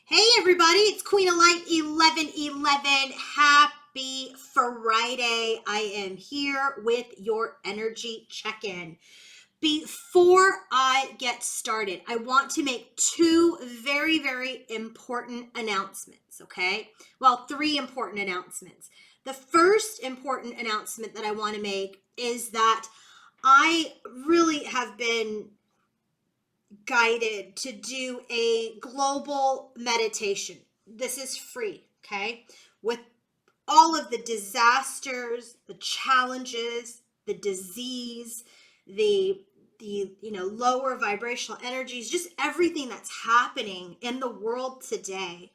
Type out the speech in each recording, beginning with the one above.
Hey everybody, it's Queen of Light 1111. Happy Friday. I am here with your energy check-in. Before I get started, I want to make two very, very important announcements, okay? Well, three important announcements. The first important announcement that I want to make is that I really have been guided to do a global meditation. This is free, okay? With all of the disasters, the challenges, the disease, the lower vibrational energies, just everything that's happening in the world today.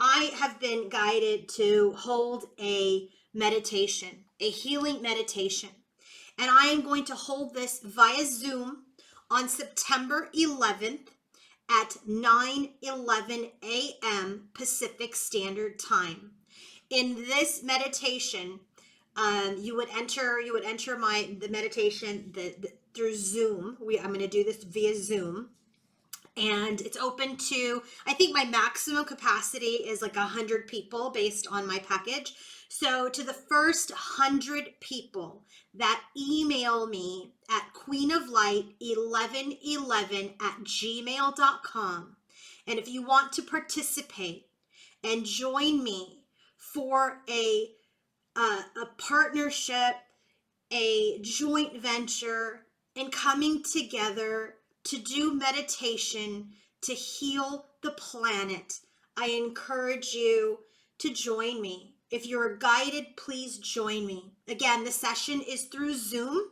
I have been guided to hold a meditation, a healing meditation. And I am going to hold this via Zoom on September 11th at 9:11 a.m. Pacific Standard Time. In this meditation, you would enter the meditation through Zoom. I'm going to do this via Zoom. And it's open to, I think my maximum capacity is like 100 people based on my package. So to the first 100 people that email me at queenoflight1111@gmail.com, and if you want to participate and join me for a partnership, a joint venture, and coming together to do meditation to heal the planet, I encourage you to join me. If you're guided, please join me. Again, the session is through Zoom,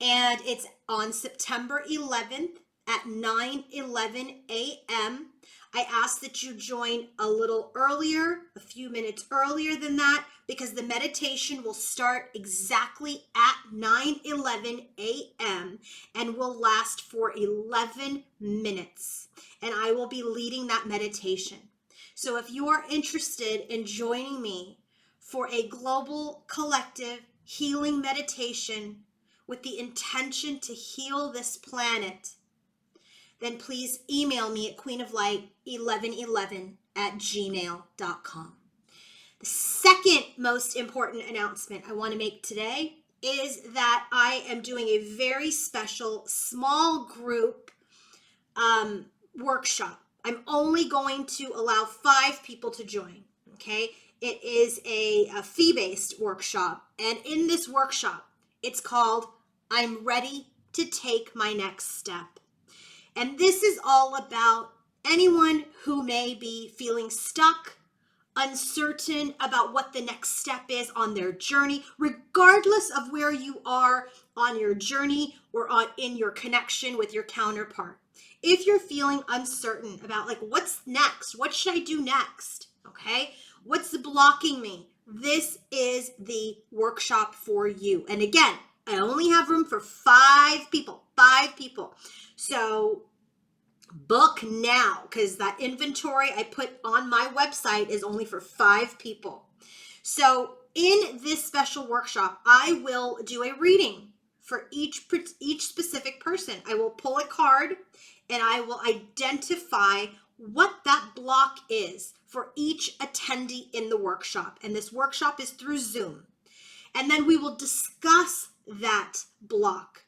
and it's on September 11th at 9:11 a.m. I ask that you join a little earlier, a few minutes earlier than that, because the meditation will start exactly at 9:11 a.m. and will last for 11 minutes. And I will be leading that meditation. So if you are interested in joining me for a global collective healing meditation with the intention to heal this planet, then please email me at queenoflight1111@gmail.com. The second most important announcement I want to make today is that I am doing a very special small group workshop. I'm only going to allow 5 people to join, okay? It is a fee-based workshop, and in this workshop, it's called I'm Ready to Take My Next Step. And this is all about anyone who may be feeling stuck, uncertain about what the next step is on their journey, regardless of where you are on your journey or in your connection with your counterpart. If you're feeling uncertain about like, what's next? What should I do next? Okay. What's blocking me? This is the workshop for you. And again, I only have room for 5 people. So book now, because that inventory I put on my website is only for 5 people. So in this special workshop, I will do a reading for each specific person. I will pull a card and I will identify what that block is for each attendee in the workshop. And this workshop is through Zoom. And then we will discuss that block.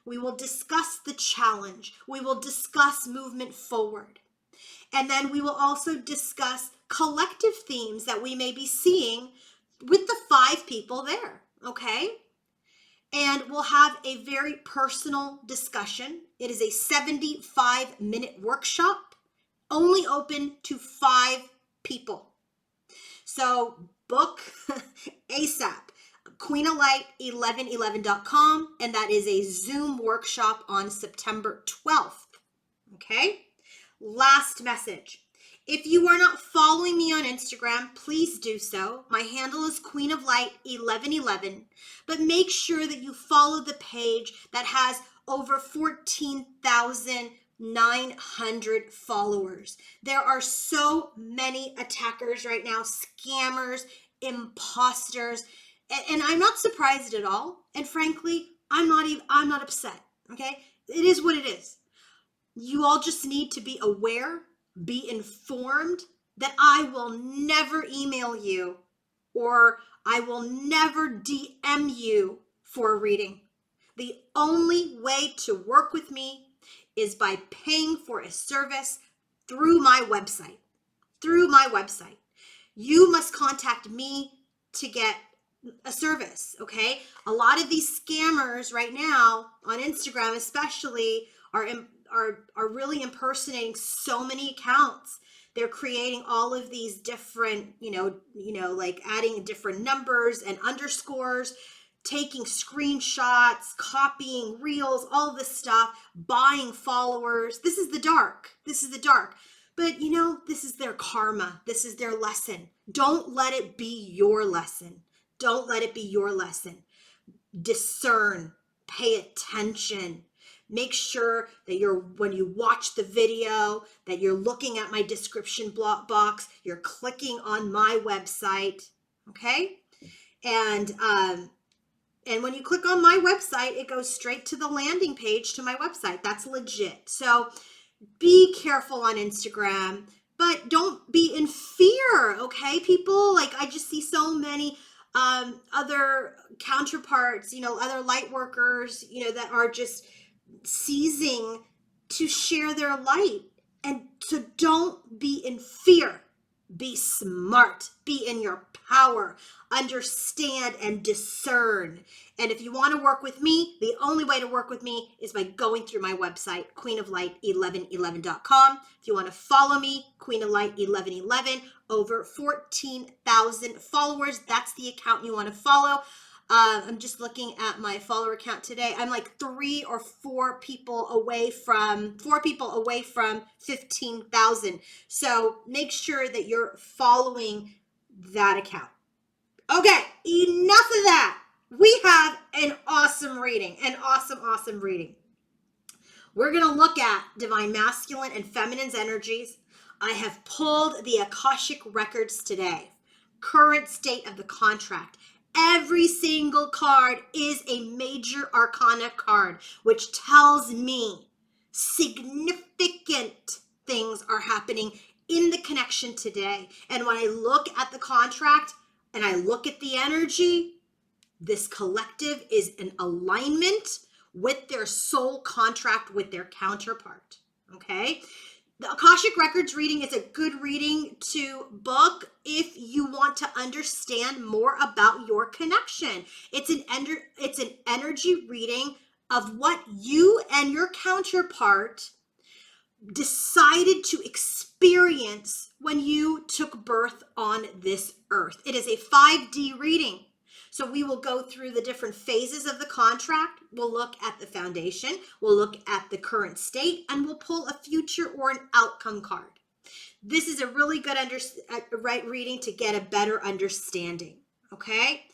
We will discuss the challenge. We will discuss movement forward. And then we will also discuss collective themes that we may be seeing with the 5 people there, okay? And we'll have a very personal discussion. It is a 75-minute workshop, only open to 5 people. So book ASAP. queenoflight1111.com, and that is a Zoom workshop on September 12th. Okay? Last message. If you are not following me on Instagram, please do so. My handle is queenoflight1111, but make sure that you follow the page that has over 14,900 followers. There are so many attackers right now, scammers, imposters, and I'm not surprised at all. And frankly, I'm not upset. Okay? It is what it is. You all just need to be aware be informed that I will never email you or I will never DM you for a reading. The only way to work with me is by paying for a service through my website. Through my website. You must contact me to get a service, okay? A lot of these scammers right now on Instagram especially are really impersonating so many accounts. They're creating all of these different, like adding different numbers and underscores, taking screenshots, copying reels, all this stuff, buying followers. This is the dark. This is the dark. But this is their karma. This is their lesson. Don't let it be your lesson. Don't let it be your lesson. Discern, pay attention. Make sure that when you watch the video, that you're looking at my description box, you're clicking on my website, okay? And when you click on my website, it goes straight to the landing page to my website. That's legit. So be careful on Instagram, but don't be in fear, okay, people? Like, I just see so many other counterparts, other light workers, that are just ceasing to share their light. And so don't be in fear. Be smart. Be in your power. Understand and discern. And if you want to work with me, the only way to work with me is by going through my website, queenoflight1111.com. If you want to follow me, Queen of Light 1111, over 14,000 followers. That's the account you want to follow. I'm just looking at my follower count today. I'm like 3 or 4 people away from 15,000. So make sure that you're following that account. Okay, enough of that. We have an awesome reading, awesome reading. We're going to look at divine masculine and feminine's energies. I have pulled the Akashic Records today. Current state of the contract. Every single card is a major arcana card, which tells me significant things are happening in the connection today. And when I look at the contract and I look at the energy, this collective is in alignment with their soul contract with their counterpart. Okay? The Akashic Records reading is a good reading to book if you want to understand more about your connection. It's an energy reading of what you and your counterpart decided to experience when you took birth on this earth. It is a 5D reading. So we will go through the different phases of the contract. We'll look at the foundation. We'll look at the current state, and we'll pull a future or an outcome card. This is a really good reading to get a better understanding. Okay?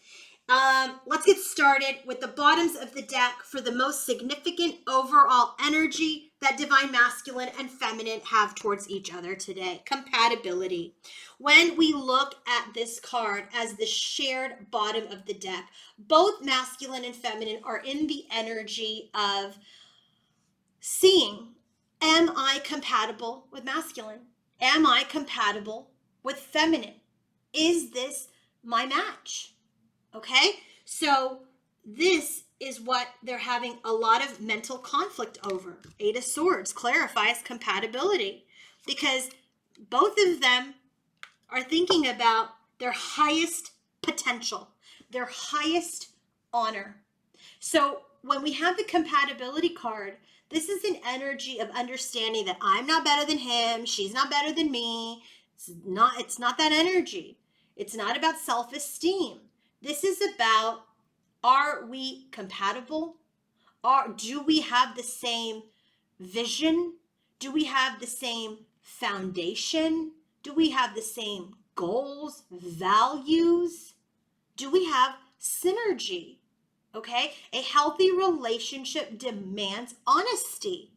Let's get started with the bottoms of the deck for the most significant overall energy that divine masculine and feminine have towards each other today. Compatibility. When we look at this card as the shared bottom of the deck, both masculine and feminine are in the energy of seeing, am I compatible with masculine? Am I compatible with feminine? Is this my match? Okay, so this is what they're having a lot of mental conflict over. 8 of Swords clarifies compatibility because both of them are thinking about their highest potential, their highest honor. So when we have the compatibility card, this is an energy of understanding that I'm not better than him, she's not better than me. It's not that energy. It's not about self-esteem. This is about, are we compatible? Do we have the same vision? Do we have the same foundation? Do we have the same goals, values? Do we have synergy? Okay? A healthy relationship demands honesty.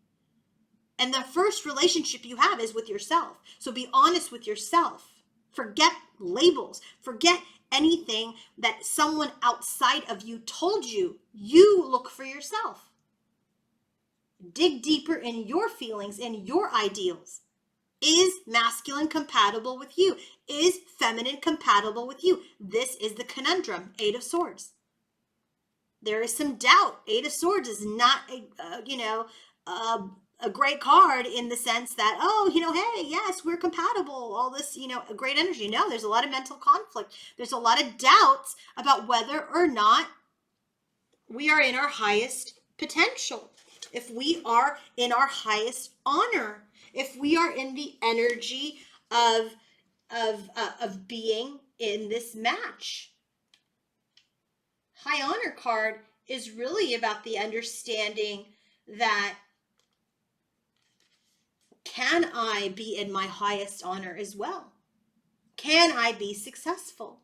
And the first relationship you have is with yourself. So be honest with yourself. Forget labels. Forget anything that someone outside of you told you. You look for yourself. Dig deeper in your feelings and your ideals. Is masculine compatible with you? Is feminine compatible with you? This is the conundrum. 8 of Swords. There is some doubt. 8 of Swords is not a great card in the sense that, oh, hey, yes, we're compatible, all this, a great energy. No, there's a lot of mental conflict. There's a lot of doubts about whether or not we are in our highest potential, if we are in our highest honor, if we are in the energy of being in this match. High honor card is really about the understanding that, can I be in my highest honor as well? Can I be successful?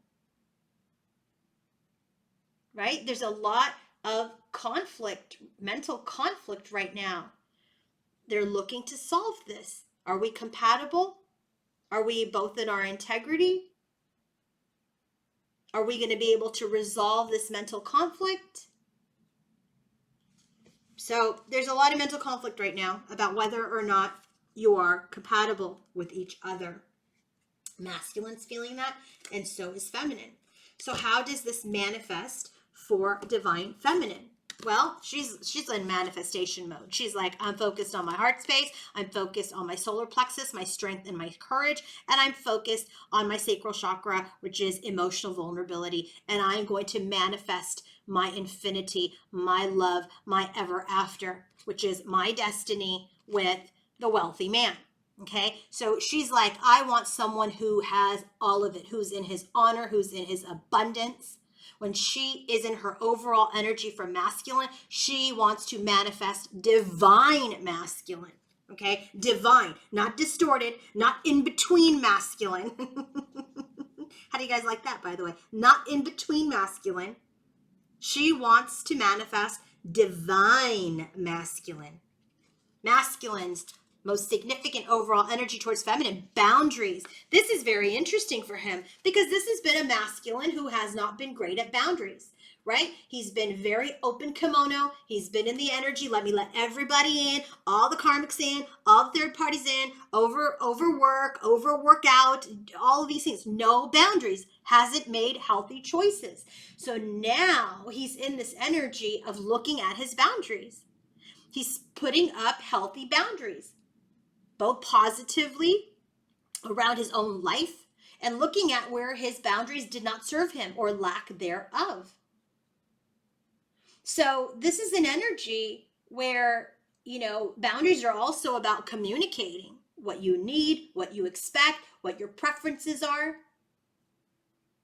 Right? There's a lot of conflict, mental conflict right now. They're looking to solve this. Are we compatible? Are we both in our integrity? Are we going to be able to resolve this mental conflict? So there's a lot of mental conflict right now about whether or not you are compatible with each other. Masculine's feeling that, and so is feminine. So how does this manifest for divine feminine? Well, she's in manifestation mode. She's like, I'm focused on my heart space. I'm focused on my solar plexus, my strength and my courage. And I'm focused on my sacral chakra, which is emotional vulnerability. And I'm going to manifest my infinity, my love, my ever after, which is my destiny with the wealthy man. Okay, so she's like, I want someone who has all of it, who's in his honor, who's in his abundance. When she is in her overall energy for masculine, she wants to manifest divine masculine. Okay, divine, not distorted, not in between masculine. How do you guys like that, by the way? Not in between masculine. She wants to manifest divine masculine. Masculine's most significant overall energy towards feminine, boundaries. This is very interesting for him because this has been a masculine who has not been great at boundaries, right? He's been very open kimono. He's been in the energy, let me let everybody in, all the karmics in, all the third parties in, overwork, overwork out, all of these things. No boundaries. Hasn't made healthy choices. So now he's in this energy of looking at his boundaries. He's putting up healthy boundaries, both positively around his own life and looking at where his boundaries did not serve him or lack thereof. So this is an energy where, boundaries are also about communicating what you need, what you expect, what your preferences are.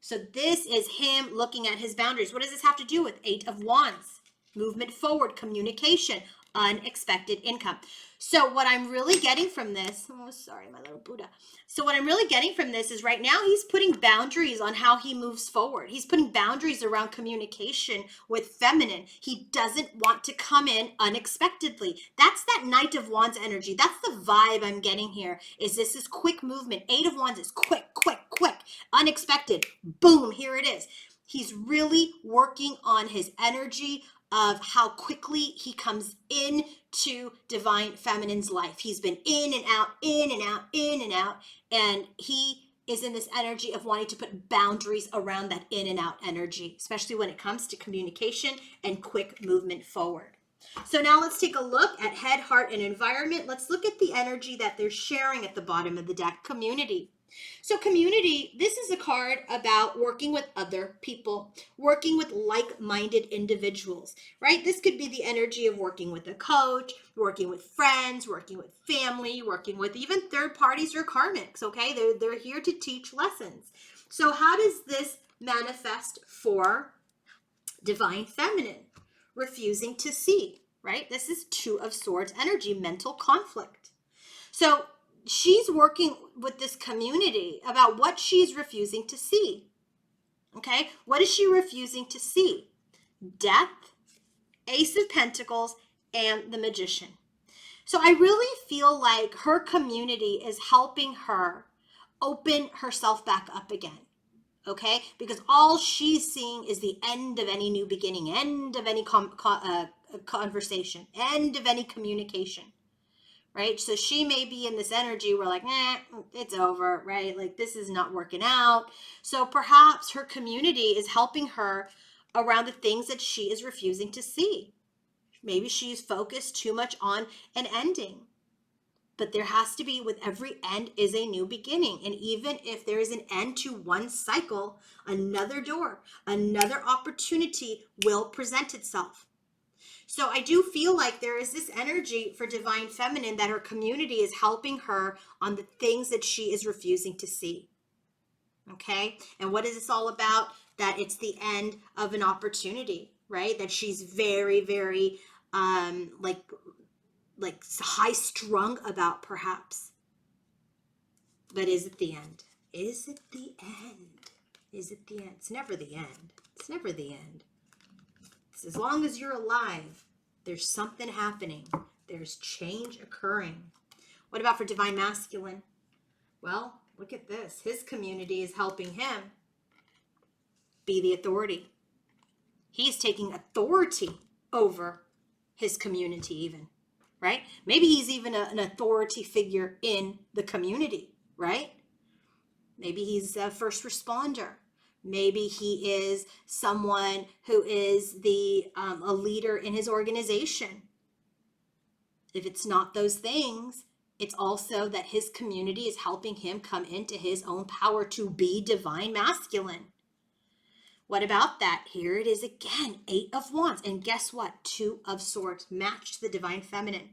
So this is him looking at his boundaries. What does this have to do with 8 of Wands? Movement forward, communication, unexpected income. So what I'm really getting from this, oh, sorry, my little Buddha. So what I'm really getting from this is right now he's putting boundaries on how he moves forward. He's putting boundaries around communication with feminine. He doesn't want to come in unexpectedly. That's that Knight of Wands energy. That's the vibe I'm getting here. Is this is quick movement. 8 of Wands is quick, quick, quick, unexpected. Boom, here it is. He's really working on his energy of how quickly he comes into divine feminine's life. He's been in and out, in and out, in and out, and he is in this energy of wanting to put boundaries around that in and out energy, especially when it comes to communication and quick movement forward. So now let's take a look at head, heart, and environment. Let's look at the energy that they're sharing at the bottom of the deck, community. So community, this is a card about working with other people, working with like-minded individuals, right? This could be the energy of working with a coach, working with friends, working with family, working with even third parties or karmics, okay? They're here to teach lessons. So how does this manifest for divine feminine? Refusing to see, right? This is 2 of Swords energy, mental conflict. So she's working with this community about what she's refusing to see. Okay, what is she refusing to see? Death, Ace of Pentacles, and the Magician. So I really feel like her community is helping her open herself back up again. Okay, because all she's seeing is the end of any new beginning, end of any conversation, end of any communication. right? So she may be in this energy where like, it's over, right? Like this is not working out. So perhaps her community is helping her around the things that she is refusing to see. Maybe she's focused too much on an ending. But there has to be, with every end is a new beginning. And even if there is an end to one cycle, another door, another opportunity will present itself. So I do feel like there is this energy for Divine Feminine that her community is helping her on the things that she is refusing to see. Okay? And what is this all about? That it's the end of an opportunity, right? That she's very, very like high strung about, perhaps. But is it the end? Is it the end? Is it the end? It's never the end. It's never the end. It's as long as you're alive, there's something happening. There's change occurring. What about for Divine Masculine? Well, look at this. His community is helping him be the authority. He's taking authority over his community even, right? Maybe he's even an authority figure in the community, right? Maybe he's a first responder. Maybe he is someone who is a leader in his organization. If it's not those things, it's also that his community is helping him come into his own power to be Divine Masculine. What about that? Here it is again, 8 of Wands. And guess what? 2 of Swords matched the Divine Feminine.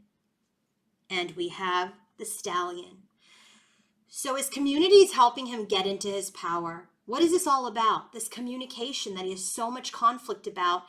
And we have the Stallion. So his community is helping him get into his power. What is this all about? This communication that he has so much conflict about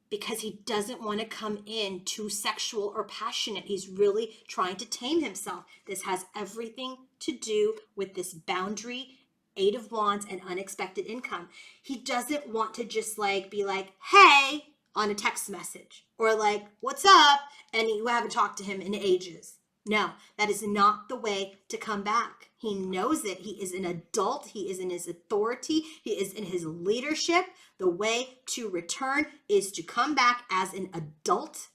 because he doesn't want to come in too sexual or passionate. He's really trying to tame himself. This has everything to do with this boundary, 8 of Wands, and unexpected income. He doesn't want to just like be like, hey, on a text message, or like, what's up? And you haven't talked to him in ages. No, that is not the way to come back. He knows it. He is an adult. He is in his authority. He is in his leadership. The way to return is to come back as an adult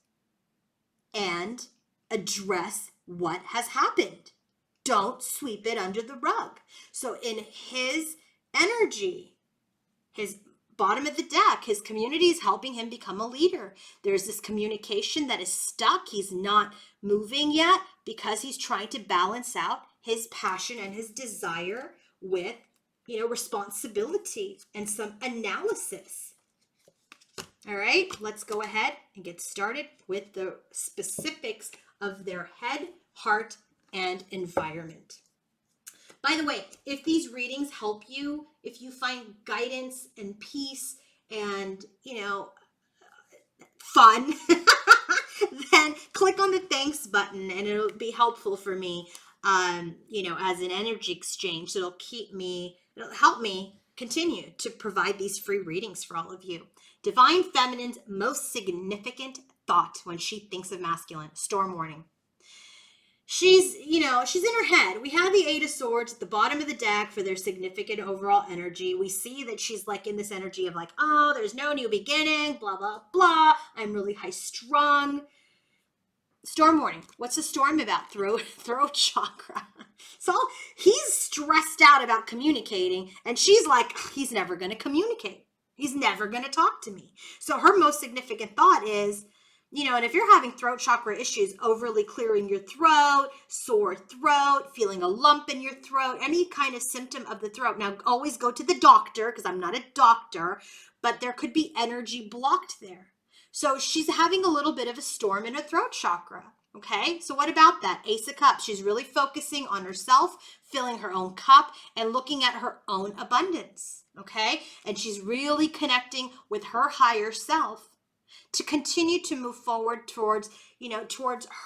and address what has happened. Don't sweep it under the rug. So in his energy, his bottom of the deck, his community is helping him become a leader. There's this communication that is stuck. He's not moving yet because he's trying to balance out his passion and his desire with, responsibility and some analysis. All right, let's go ahead and get started with the specifics of their head, heart, and environment. By the way, if these readings help you, if you find guidance and peace and, fun, then click on the thanks button and it'll be helpful for me, as an energy exchange. So it'll help me continue to provide these free readings for all of you. Divine Feminine's most significant thought when she thinks of masculine, storm warning. She's in her head. We have the 8 of Swords at the bottom of the deck for their significant overall energy. We see that she's like in this energy of like, oh, there's no new beginning, blah, blah, blah. I'm really high strung. Storm warning. What's the storm about? Throat chakra. So he's stressed out about communicating and she's like, he's never going to communicate. He's never going to talk to me. So her most significant thought is, and if you're having throat chakra issues, overly clearing your throat, sore throat, feeling a lump in your throat, any kind of symptom of the throat. Now, always go to the doctor because I'm not a doctor, but there could be energy blocked there. So she's having a little bit of a storm in her throat chakra. Okay, so what about that? Ace of Cups. She's really focusing on herself, filling her own cup, and looking at her own abundance. Okay, and she's really connecting with her higher self to continue to move forward towards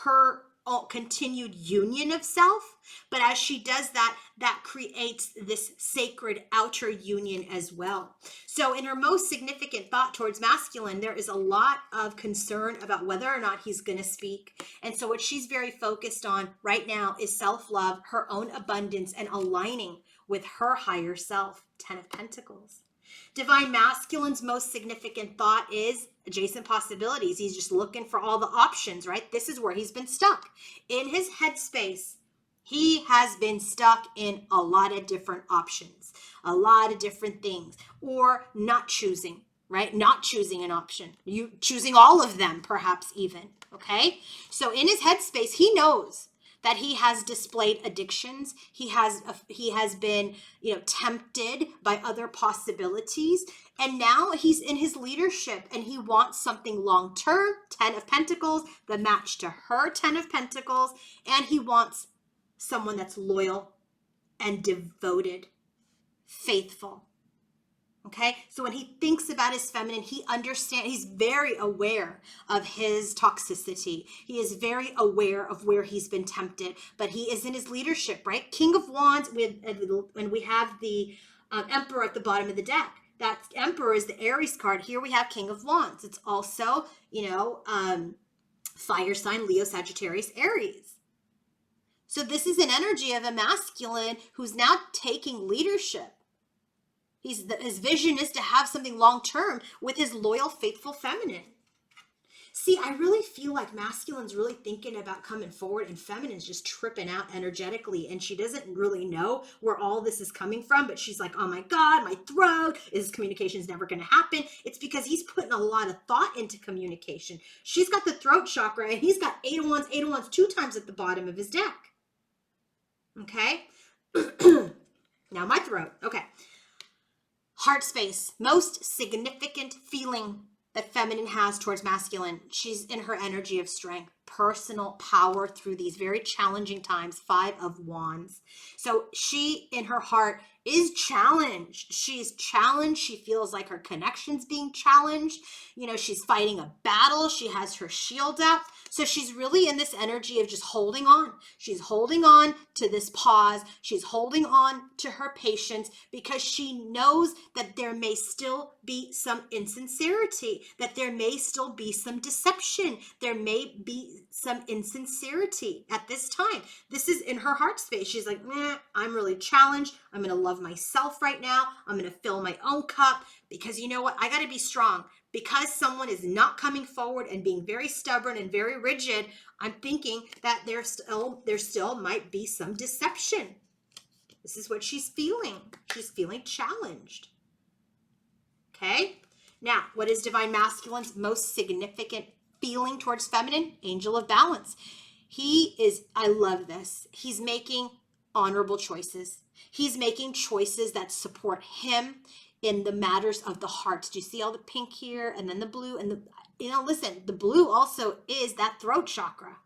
her continued union of self. But as she does that creates this sacred outer union as well. So in her most significant thought towards masculine, there is a lot of concern about whether or not he's going to speak. And so what she's very focused on right now is self-love, her own abundance, and aligning with her higher self. 10 of Pentacles. Divine masculine's most significant thought is adjacent possibilities. He's just looking for all the options, right? This is where he's been stuck. In his headspace, he has been stuck in a lot of different options, a lot of different things, or not choosing, right? Not choosing an option. You choosing all of them, perhaps even, okay? So in his headspace, he knows that he has displayed addictions. He has been, tempted by other possibilities. And now he's in his leadership and he wants something long term, 10 of Pentacles, the match to her 10 of Pentacles. And he wants someone that's loyal and devoted, faithful. Okay, so when he thinks about his feminine, he understands, he's very aware of his toxicity. He is very aware of where he's been tempted, but he is in his leadership, right? King of Wands, when we have the Emperor at the bottom of the deck. That Emperor is the Aries card. Here we have King of Wands. It's also, fire sign, Leo, Sagittarius, Aries. So this is an energy of a masculine who's now taking leadership. His vision is to have something long-term with his loyal, faithful feminine. See, I really feel like masculine's really thinking about coming forward and feminine's just tripping out energetically. And she doesn't really know where all this is coming from. But she's like, oh my God, my throat. This communication's never going to happen. It's because he's putting a lot of thought into communication. She's got the throat chakra and he's got 8 of Wands 2 times at the bottom of his deck. Okay. Now my throat. Okay. Heart space, most significant feeling that feminine has towards masculine. She's in her energy of strength, personal power through these very challenging times, 5 of Wands. So she, in her heart, is challenged. She's challenged. She feels like her connection's being challenged. She's fighting a battle. She has her shield up. So she's really in this energy of just holding on. She's holding on to this pause. She's holding on to her patience because she knows that there may still be some insincerity, that there may still be some deception. There may be some insincerity at this time. This is in her heart space. She's like, I'm really challenged. I'm going to love myself right now. I'm going to fill my own cup because you know what? I got to be strong. Because someone is not coming forward and being very stubborn and very rigid, I'm thinking that there still might be some deception. This is what she's feeling. She's feeling challenged. Okay? Now, what is divine masculine's most significant feeling towards feminine? Angel of balance. I love this. He's making honorable choices. He's making choices that support him in the matters of the heart. Do you see all the pink here and then the blue and listen, the blue also is that throat chakra.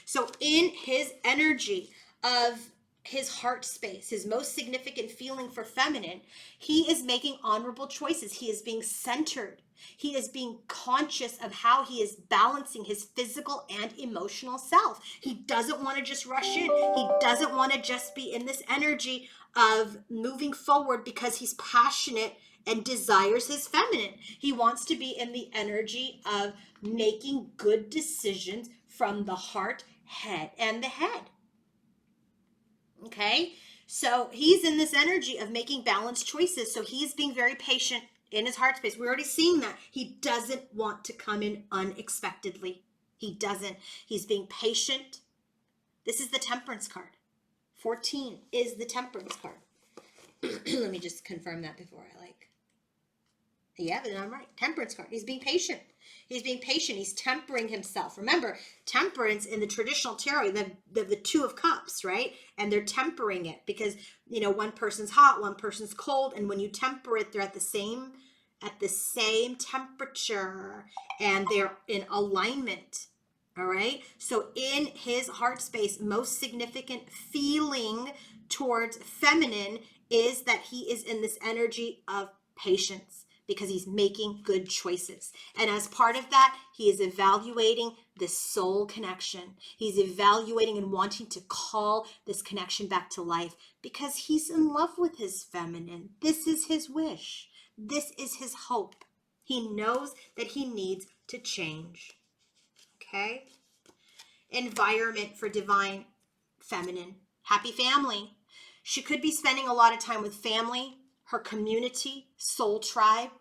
So in his energy of his heart space, his most significant feeling for feminine, he is making honorable choices. He is being centered. He is being conscious of how he is balancing his physical and emotional self. He doesn't want to just rush in. He doesn't want to just be in this energy of moving forward because he's passionate and desires his feminine. He wants to be in the energy of making good decisions from the heart, head, and the head. Okay? So he's in this energy of making balanced choices. So he's being very patient in his heart space. We're already seeing that. He doesn't want to come in unexpectedly. He doesn't. He's being patient. This is the Temperance card. 14 is the Temperance card. Let me just confirm that before I yeah, but I'm right. Temperance card. He's being patient. He's being patient. He's tempering himself. Remember, temperance in the traditional tarot, the 2 of cups, right? And they're tempering it because, one person's hot, one person's cold. And when you temper it, they're at the same temperature and they're in alignment. All right. So in his heart space, most significant feeling towards feminine is that he is in this energy of patience because he's making good choices. And as part of that, he is evaluating the soul connection. He's evaluating and wanting to call this connection back to life because he's in love with his feminine. This is his wish. This is his hope. He knows that he needs to change. Okay? Environment for divine feminine. Happy family. She could be spending a lot of time with family, her community, soul tribe,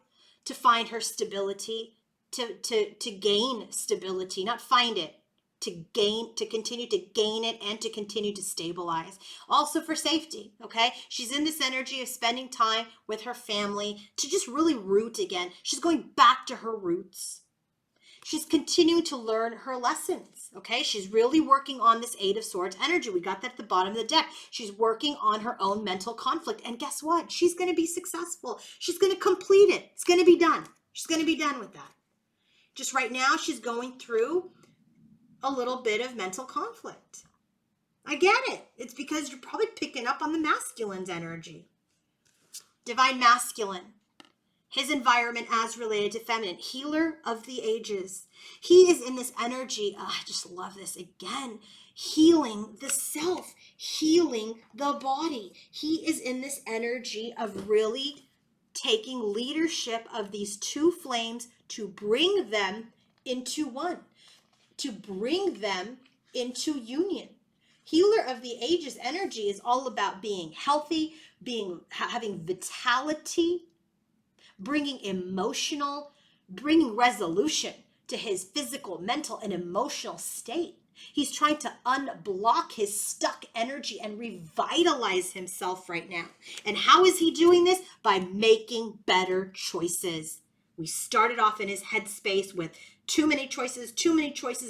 to find her stability, to gain stability, not find it, to continue to gain it and to continue to stabilize. Also for safety, okay? She's in this energy of spending time with her family to just really root again. She's going back to her roots. She's continuing to learn her lessons, okay? She's really working on this Eight of Swords energy. We got that at the bottom of the deck. She's working on her own mental conflict. And guess what? She's going to be successful. She's going to complete it. It's going to be done. She's going to be done with that. Just right now, she's going through a little bit of mental conflict. I get it. It's because you're probably picking up on the masculine's energy. Divine masculine. His environment as related to feminine. Healer of the ages. He is in this energy. Oh, I just love this. Again, healing the self. Healing the body. He is in this energy of really taking leadership of these two flames to bring them into one. To bring them into union. Healer of the ages energy is all about being healthy, having vitality, bringing resolution to his physical, mental, and emotional state. He's trying to unblock his stuck energy and revitalize himself right now. And how is he doing this? By making better choices. We started off in his headspace with too many choices,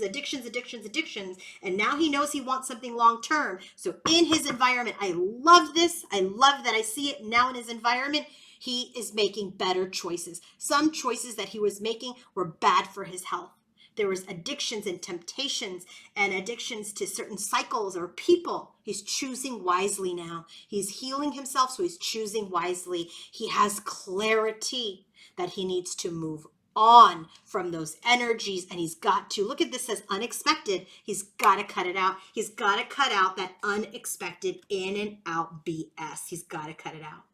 addictions. And now he knows he wants something long-term. So in his environment, I love this. I love that I see it now in his environment. He is making better choices. Some choices that he was making were bad for his health. There was addictions and temptations and addictions to certain cycles or people. He's choosing wisely now. He's healing himself, so he's choosing wisely. He has clarity that he needs to move on from those energies, and he's got to, look at this as unexpected. He's got to cut it out. He's got to cut out that unexpected in and out BS. He's got to cut it out.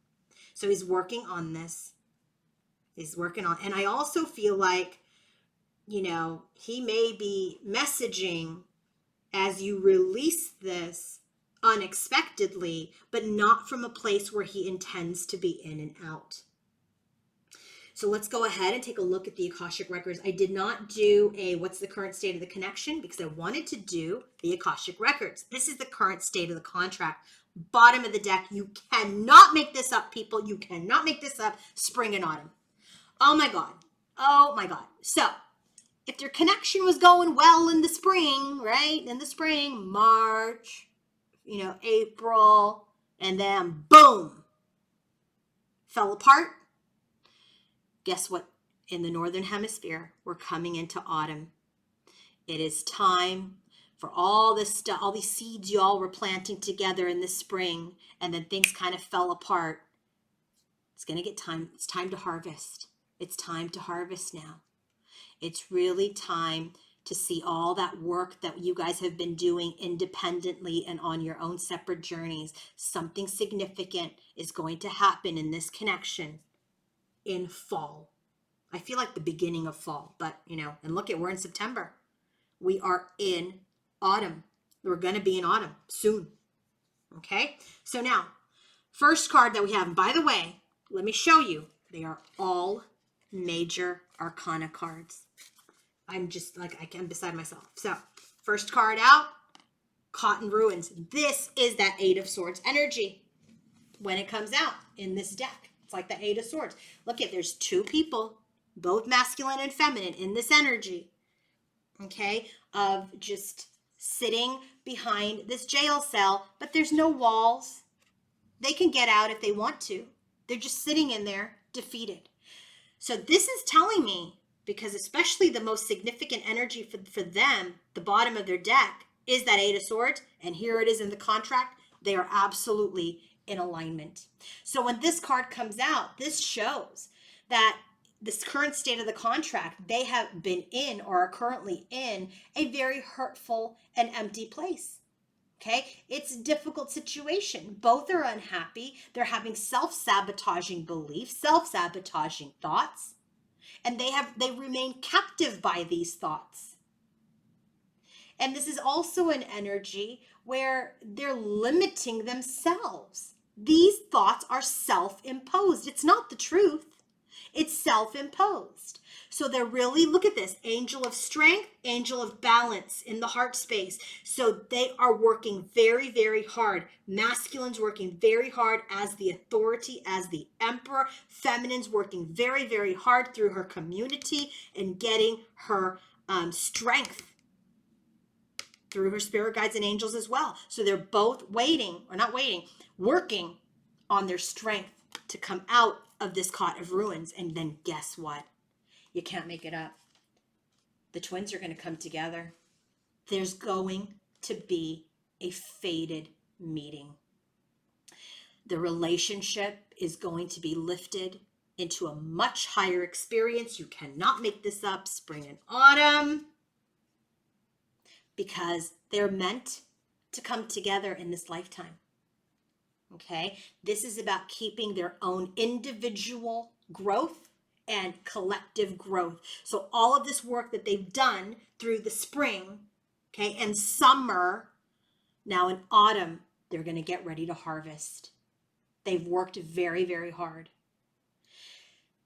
So he's working on this. And I also feel like, he may be messaging as you release this unexpectedly, but not from a place where he intends to be in and out. So let's go ahead and take a look at the Akashic Records. I did not do a what's the current state of the connection because I wanted to do the Akashic Records. This is the current state of the contract. Bottom of the deck. You cannot make this up, people. You cannot make this up. Spring and autumn. Oh my God. Oh my God. So if your connection was going well in the spring, right? In the spring, March, April, and then boom, fell apart. Guess what? In the Northern Hemisphere, we're coming into autumn. It is time for all this stuff, all these seeds y'all were planting together in the spring, and then things kind of fell apart. It's going to get time. It's time to harvest. It's time to harvest now. It's really time to see all that work that you guys have been doing independently and on your own separate journeys. Something significant is going to happen in this connection in fall. I feel like the beginning of fall, but and look at, we're in September. We are in autumn. We're going to be in autumn soon. Okay. So now, first card that we have, and by the way, let me show you, they are all major arcana cards. I'm just like, I'm beside myself. So first card out, Cotton Ruins. This is that Eight of Swords energy when it comes out in this deck. It's like the Eight of Swords. Look at, there's two people, both masculine and feminine, in this energy, okay, of just sitting behind this jail cell, but there's no walls. They can get out if they want to. They're just sitting in there, defeated. So this is telling me, because especially the most significant energy for them, the bottom of their deck, is that Eight of Swords, and here it is in the contract. They are absolutely in alignment. So when this card comes out, this shows that this current state of the contract, they have been in or are currently in a very hurtful and empty place. Okay, it's a difficult situation. Both are unhappy. They're having self-sabotaging beliefs, self-sabotaging thoughts, and they remain captive by these thoughts. And this is also an energy where they're limiting themselves. These thoughts are self-imposed. It's not the truth. It's self-imposed. So they're really, look at this, angel of strength, angel of balance in the heart space. So they are working very, very hard. Masculine's working very hard as the authority, as the emperor. Feminine's working very, very hard through her community and getting her strength through her spirit guides and angels as well. So they're both working on their strength to come out of this cot of ruins. And then guess what? You can't make it up. The twins are going to come together. There's going to be a fated meeting. The relationship is going to be lifted into a much higher experience. You cannot make this up. Spring and autumn. Because they're meant to come together in this lifetime. Okay? This is about keeping their own individual growth and collective growth. So all of this work that they've done through the spring, okay, and summer, now in autumn, they're going to get ready to harvest. They've worked very, very hard.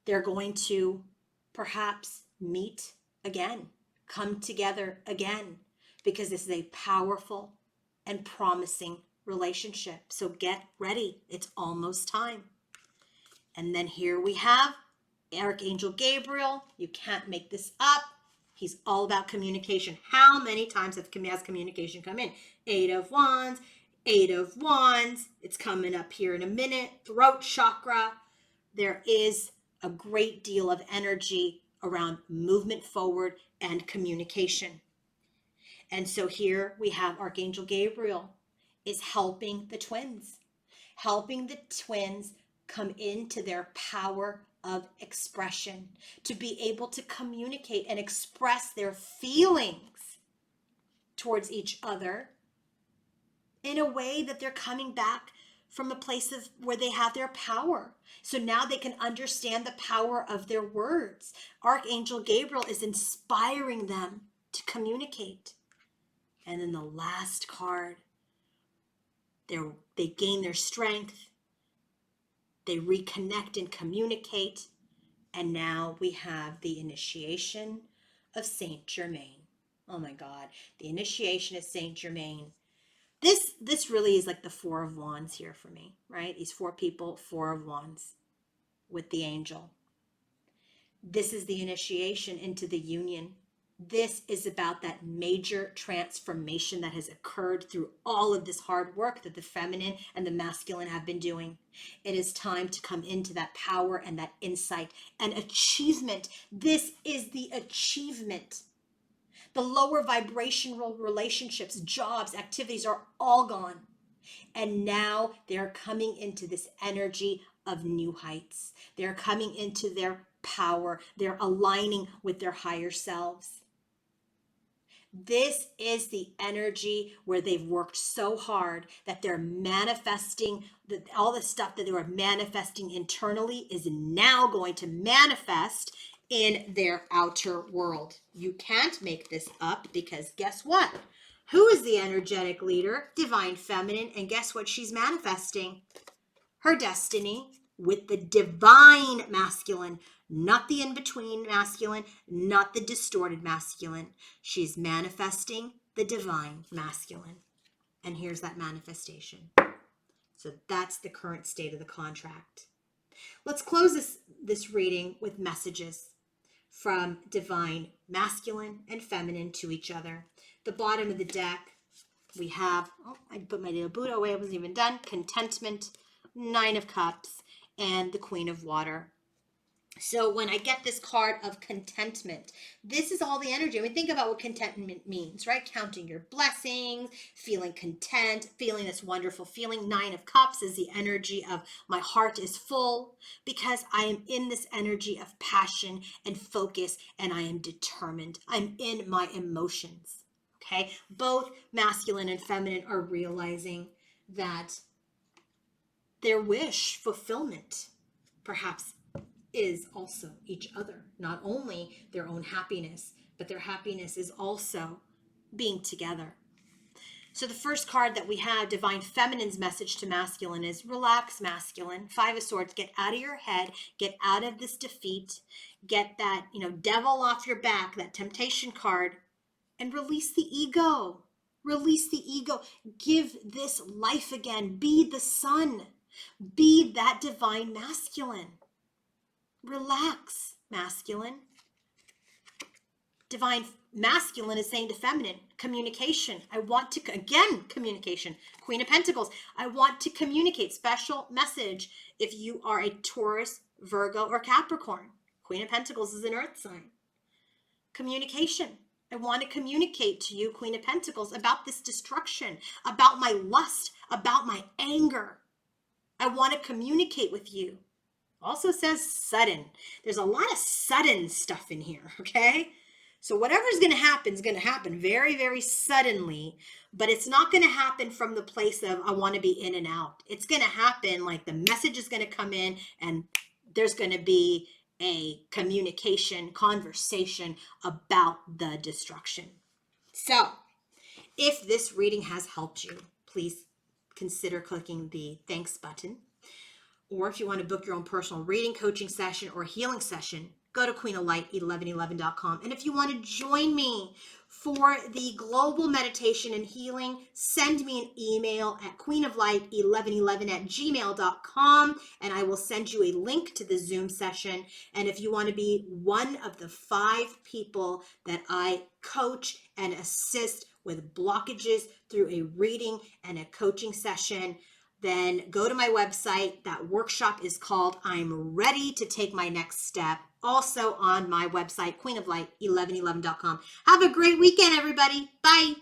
They're going to perhaps meet again, come together again, because this is a powerful and promising relationship. So get ready. It's almost time. And then here we have Archangel Gabriel. You can't make this up. He's all about communication. How many times has communication come in? Eight of Wands. It's coming up here in a minute. Throat chakra. There is a great deal of energy around movement forward and communication. And so here we have Archangel Gabriel is helping the twins come into their power of expression, to be able to communicate and express their feelings towards each other in a way that they're coming back from a place of where they have their power. So now they can understand the power of their words. Archangel Gabriel is inspiring them to communicate. And then the last card, they gain their strength, they reconnect and communicate, and now we have the initiation of Saint Germain. Oh my God, the initiation of Saint Germain. This really is like the Four of Wands here for me, right? These four people, Four of Wands with the angel. This is the initiation into the union. This is about that major transformation that has occurred through all of this hard work that the feminine and the masculine have been doing. It is time to come into that power and that insight and achievement. This is the achievement. The lower vibrational relationships, jobs, activities are all gone. And now they're coming into this energy of new heights. They're coming into their power. They're aligning with their higher selves. This is the energy where they've worked so hard that they're manifesting, all the stuff that they were manifesting internally is now going to manifest in their outer world. You can't make this up, because guess what? Who is the energetic leader? Divine Feminine. And guess what she's manifesting? Her destiny with the divine masculine, not the in-between masculine, not the distorted masculine. She's manifesting the divine masculine. And here's that manifestation. So that's the current state of the contract. Let's close this reading with messages from divine masculine and feminine to each other. The bottom of the deck, we have, I put my little Buddha away, I wasn't even done. Contentment, Nine of Cups, and the Queen of Water. So when I get this card of contentment, this is all the energy. I mean, think about what contentment means, right? Counting your blessings, feeling content, feeling this wonderful feeling. Nine of Cups is the energy of my heart is full because I am in this energy of passion and focus, and I am determined. I'm in my emotions, okay? Both masculine and feminine are realizing that their wish fulfillment perhaps is also each other. Not only their own happiness, but their happiness is also being together. So the first card that we have, Divine Feminine's message to masculine, is relax, masculine. Five of Swords, get out of your head, get out of this defeat, get that, devil off your back, that temptation card, and release the ego. Release the ego. Give this life again. Be the sun. Be that divine masculine. Relax, masculine. Divine masculine is saying to feminine, communication. I want to, again, communication. Queen of Pentacles. I want to communicate. Special message if you are a Taurus, Virgo, or Capricorn. Queen of Pentacles is an earth sign. Communication. I want to communicate to you, Queen of Pentacles, about this destruction, about my lust, about my anger. I want to communicate with you. Also says sudden. There's a lot of sudden stuff in here, okay? So whatever's going to happen is going to happen very, very suddenly, but it's not going to happen from the place of I want to be in and out. It's going to happen like the message is going to come in and there's going to be a communication, conversation about the destruction. So if this reading has helped you, please consider clicking the thanks button. Or if you want to book your own personal reading, coaching session, or healing session, go to queenoflight1111.com. And if you want to join me for the global meditation and healing, send me an email at queenoflight1111@gmail.com, and I will send you a link to the Zoom session. And if you want to be one of the 5 people that I coach and assist with blockages through a reading and a coaching session, then go to my website. That workshop is called I'm Ready to Take My Next Step. Also on my website, queenoflight1111.com. Have a great weekend, everybody. Bye.